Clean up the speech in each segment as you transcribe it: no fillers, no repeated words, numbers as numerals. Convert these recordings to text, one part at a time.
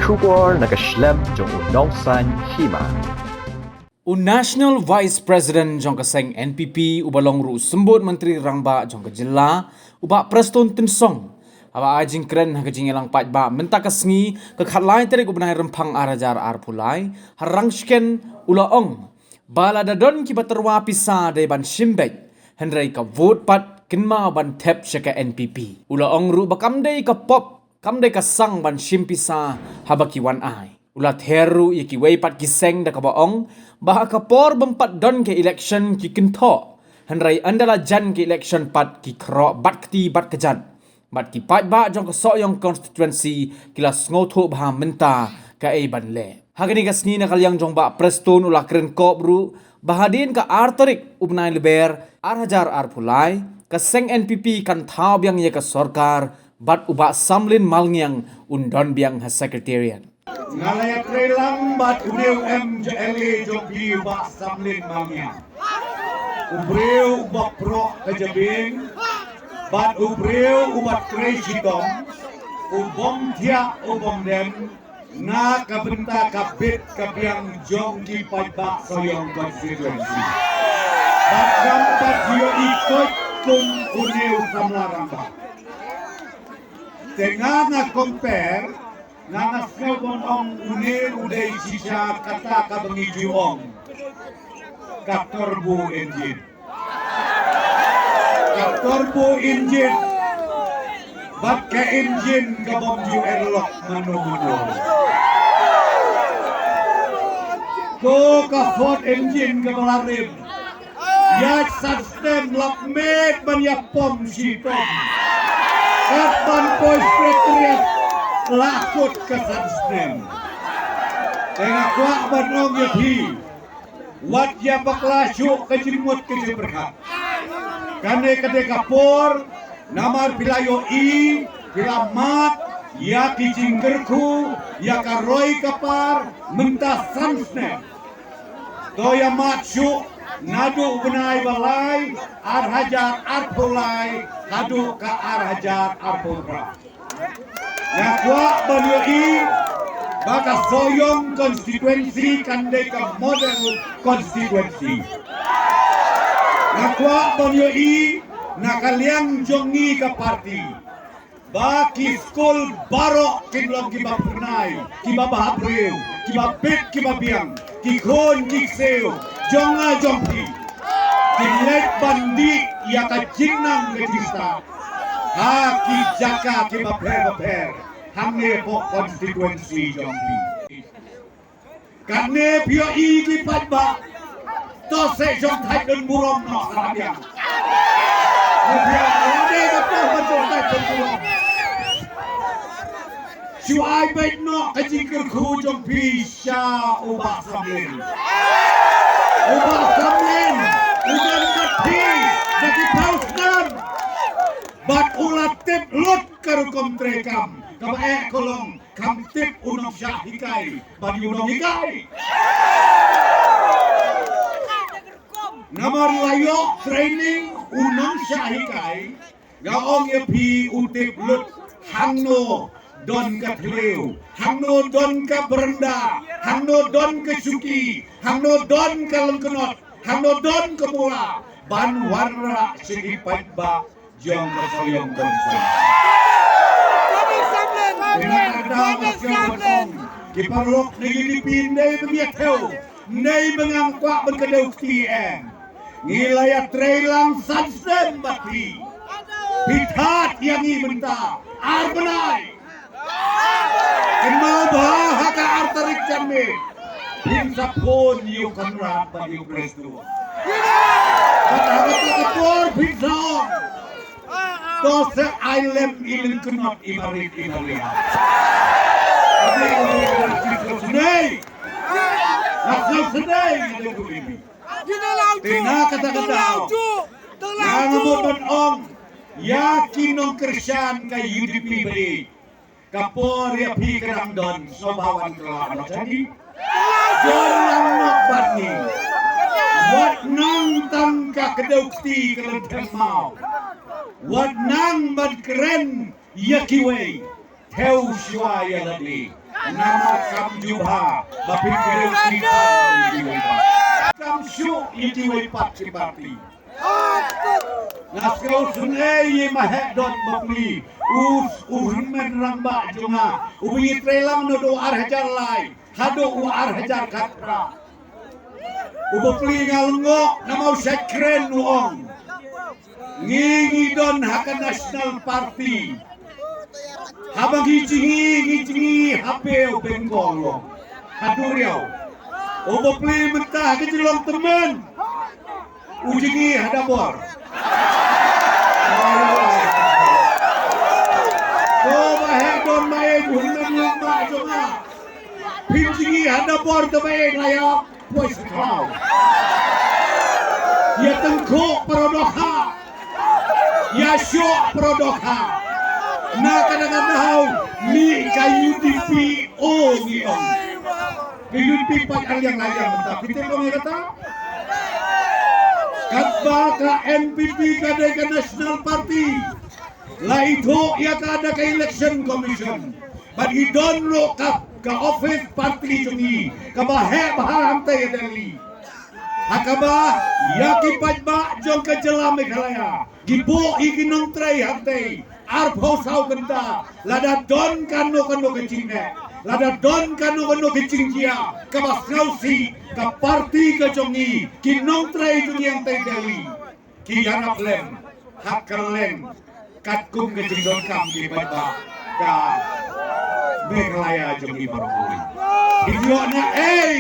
bersyukur nak Islam jong unongsan hima. National Vice President jong kaseng NPP ubalong ru sembut Menteri Rangba jong kejela ubak Preston Tinsong. Aba ajing keren hagajing elang pat ba mentak kasngi ke khatlai tere gubnai rempang arajar arpulai harang shken ulaong. Bala dadon ki baterwa pisa de ban shimbek. Hendrai ka vote pat kenma ban tap syaka NPP. Ulaong ru bakam dei ka pop kam dei ka sang ban shimpisa habaki wan ai. Ulat heru iki wei pat kiseng da kabaong bah kapor bempat don ke election ki kento henrai andala jan ke election pat ki kro bat kti bat kejan bat ki pat ba jong kesok yang constituency kilas ngotho bah menta ka e ban le hagani kasni na kalyang jong ba Preston ula kren kopru bahadin ka artorik ubnai leber arhajar arpulai kaseng NPP kan thau biang ye ka sorkar bat uba samlin malngyang undon biang ha secretariat Ngalaya trelang bat ubreu MJLA jogi ubak samlin mangya. Ubreu ubak pro kejabing, bat ubreu ubak kresidom, ubom tiak ubom dem, na kabenta kabit kabiang jogi pajbak soyong konstituensi. Bat gampat dia ikut kum uneu samlaramba. Tengah na compare nangasnya bonong une udai sisa kata kabengi juong kaptorbu engine bat ke engine kabom ju erlok manu ko ka Ford engine kabalarim ya sustain lok met banyak pom sitom kapan pois sekretariat lakut ke Sunstem. Tengah kuat banong ya pi. Wat ya baklasyo kejimut kejeberkat. Kane kade kapor namar pilayo i pilamat ya kijinggerku ya karoi kapar mentah Sunstem. Toya matsyu nadu benai balai arhajar arpulai nadu ka arhajar arpulra. Nakwa banyoi baka soyong konstituensi kande ka model konstituensi. Nakwa banyoi nakaliang jongi ka parti. Baki skol barok kinlong kiba punai, kiba bahabreu, kiba pit kiba biang, kikon kikseo, jonga jongpi. Kinlek bandi ya ka jingnang ketista. Haki jaka kiba per hamne po konstituensi jombi kane pio i ki patba to se jom thai don burom no sabiang dia ode ka to betul thai don burom chu ai bait no ka jingker khu jombi sha uba samlen udan mati jadi pausnan bat ulat tip lut karu komtrekam kabae kolong kam tip unong syahikai bagi unong hikai namar layo training unong syahikai gaong yepi utip lut hangno don ka thleu hangno don ka berenda hangno don ka suki hangno don ka lengkenot hangno don ka mula ban warna segi patba jong bersoyong konsen. Dengan ada masyarakat bertong, kiparlok negeri pindai mengiatau, nei mengangkuak berkedau TM. Ngilayat trelang Sunstem bati, pitat yang ibenta, arbenai. Kenal bahaka arterik jami, pinsa pun yu kanrat bagi Preston. Kata-kata ketor pinsa. Dose ailem ilin kenot ibarit ibarit. Sedai, nasib sedai ada begini. Tengah kata-kata, yang ngebut om, yakin nong kersian ke UDP beri, kapor ya pi kerang don, sobawan kelana jadi, jangan nok batni, buat nang tangka kedukti kelenteng mau. Wat nang bad keren yakiway theo shwa ya ladi nama kam jubha bapin kireu kipan kam syuk yitiwai pat ki parti naskau sunai ye mahedot bapli uhmen ramba junga ubi trelang no do hajar lai hado hajar katra ubapli ngalungo namau sekren nuong ngingi don haka national party habang ngicing hapeu bengkong lo haduriau ubapli mentah kejilong temen ujingi hadabor don main hunang lama jonga pinjingi hadabor temain layak puas kau ya tengkok perodoha ya syok perodoha na kadang-kadang ni kayu DPO ni om kayu DPO yang layak mentah kita kau kata katba ka NPP kadai ka National Party la ito ya kada ka Election Commission but he don't look up ka office party jungi ka bahe baham tay dali hakaba yakipad ba jong ka jela Meghalaya gibo iginong tray hantay arpo saw ganda lada don kano kecingnya lada don kano kecingkia ka basnausi ka party ka jongi kinong tray jungi yang tay dali ki harap lem hakalem katkum kecingdon kam di baba ka Meghalaya jongi barokuri hidupnya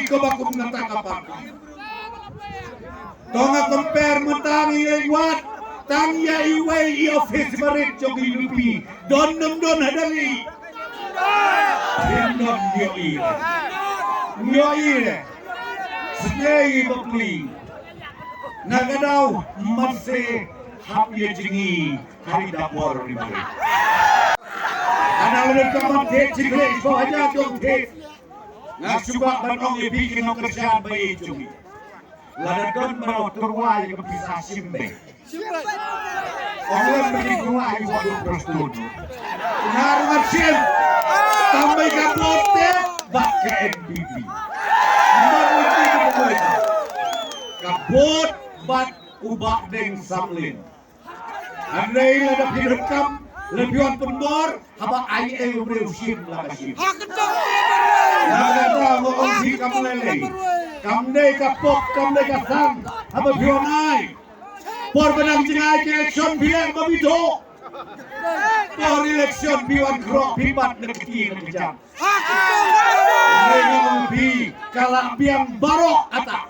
ko bakum nata ka party tonga compare mentang iwat tang ya iway i office marit jongi lupi don hadali don nyoi snei bapli nagadaw marse hapye jingi hari dapor ribe ana udah kaman te cikre so aja dong te ngasuba banong ibikin no kerjaan bayi jungi lada don merau terwai ke pisah simbe orang berikuah yang waktu berstudi ngaruh sim tambah kapote bak ke NPP kapot bat ubak deng samlin andai lada direkam lebihan pendor haba ai reusim lada sim lada ngomong si kamlele kamdei kapok kamdei kasang haba bionai por benang jengai ke election bilang babito por election biwan krok bibat neketi nekejam ngomong bi kalak biang barok ata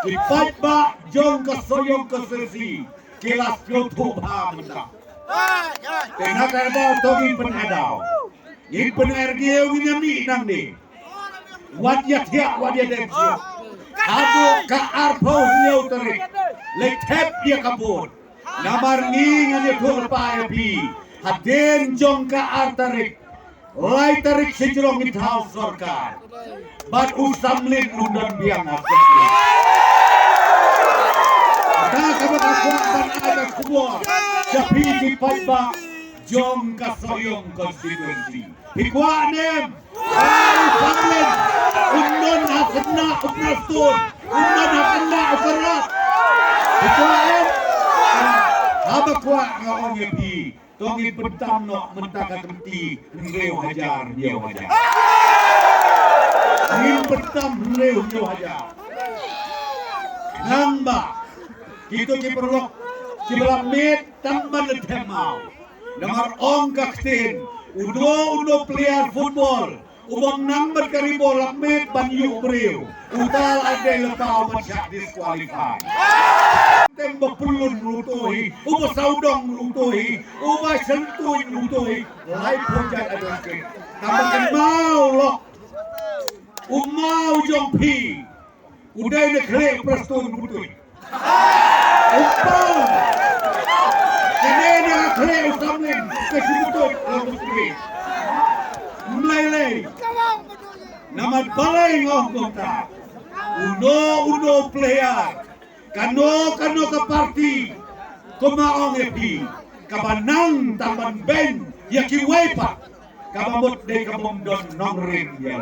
kipat ba jong kesoyong kesesi kilas kyoto ba benda tena karba togi penadau yin penergieu nyami nang ni wadiat depsio ado ka arpo nyau terik letep dia kabur namar ngingan dia kurpa api haden jong ka artarik lai tarik sejurong in house sorkar bat usamlin undan biang asli ta kabakakuan ada kubur tapi di paiba jong ka soyong konstituensi hikwanem usamlin undan hasna uprastun undan hasna uparat hikwanem habak kuat ngawang yepi tongin bentam no mentaka temti ngreu hajar nyeu hajar ngin bentam ngreu nyeu hajar namba kita kiperlok kibelamit tamban letemau namar ong kaktin udo player football ubang number karibo lamit banyu breu utal ade lepau macak disqualify tembak pulun lutohi uba saudong lutohi uba sentuh lutohi lai project adonke tambakan mau lo umau jongpi udah nekre prestun lutohi upau kenenya kre usamlin kesibutut lutohi mulai namat balai ngomongta uno player kano ka party kumaong epi kabanang taman ben yaki wepa kabamot de kabomdon nongrin ya.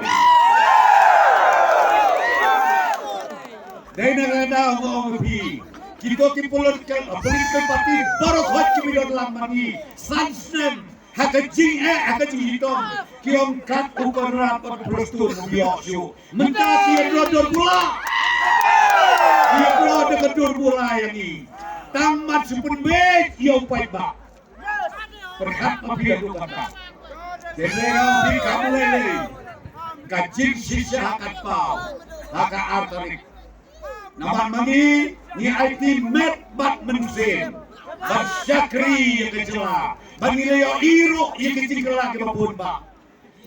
Dahil naganda ang pi, kito ki political party baru hot kimidon lamani sansnem hakajing hitong kiong kat ukon rapat prostur bioksu mentaki rodor pula dia rodor kedur pula yang ini tamat sepun bej yang pait ba perhat mabiadu kata denega pi kamulele kajing sisa hakat pau haka artarik naman mani ni IT met bat mensin bat syakri yang kecela bat nilayo iro yang kecingkela ke bapun ba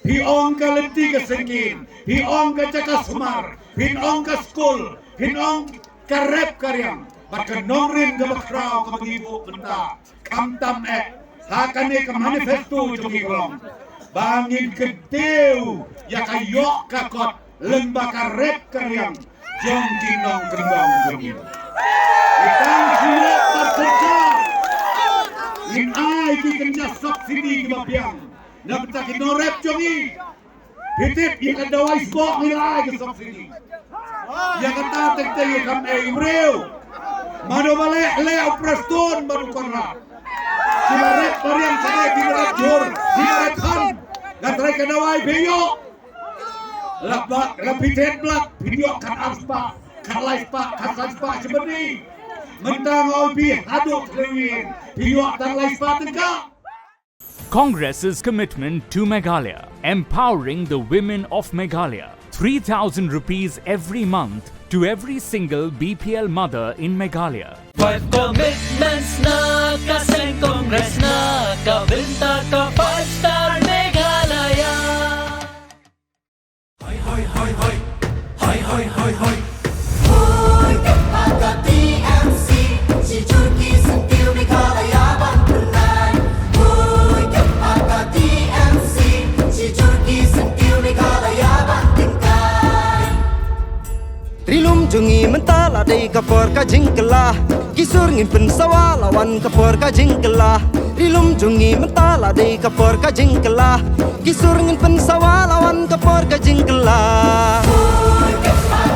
hiong ka lenti ka sengkin hiong ka caka semar hiong ka skul hiong ka rep karyang bat ka nongrin ka bakraw ka magibo benta kamtam hakane ka manifesto jungi kolong bangin kedew ya kayok kakot lembah ka rep karyang jong kinong kendong jungi itang siya bekerja in ai ki kerja subsidi ki babiang na beta ki norep jongi hitip yang ada wais bok ni ai ki subsidi yang kata tek-tek yang kam imreu mano balik leo preston baru korra sila rep bariang sangai binarap jor binarap kan gatrai kada wai beyo lapitet blak video kan arspa kan laispa kan sanspa sebenarnya mentang obi haduk lewin video dan laispa tengah. Congress's commitment to Meghalaya, empowering the women of Meghalaya. 3,000 rupees every month to every single BPL mother in Meghalaya. 5 commitments na kasing Congress na kabinta ka 5-star Meghalaya. Hoy hoy hoy hoy. Hoy hoy hoy hoy. Hoy kapag TMC si Turkey sentil Meghalaya Bangpunai. Hoy kapag TMC si Turkey sentil Meghalaya Bangtingkai. Rilum jungi mentala dei kapor ka jingkelah kisur ngin pensawa lawan kapor ka jingkelah rilum jungi mentala dei kapor ka jingkelah kisur ngin pensawa lawan kapor ka jingkelah Hoy kapag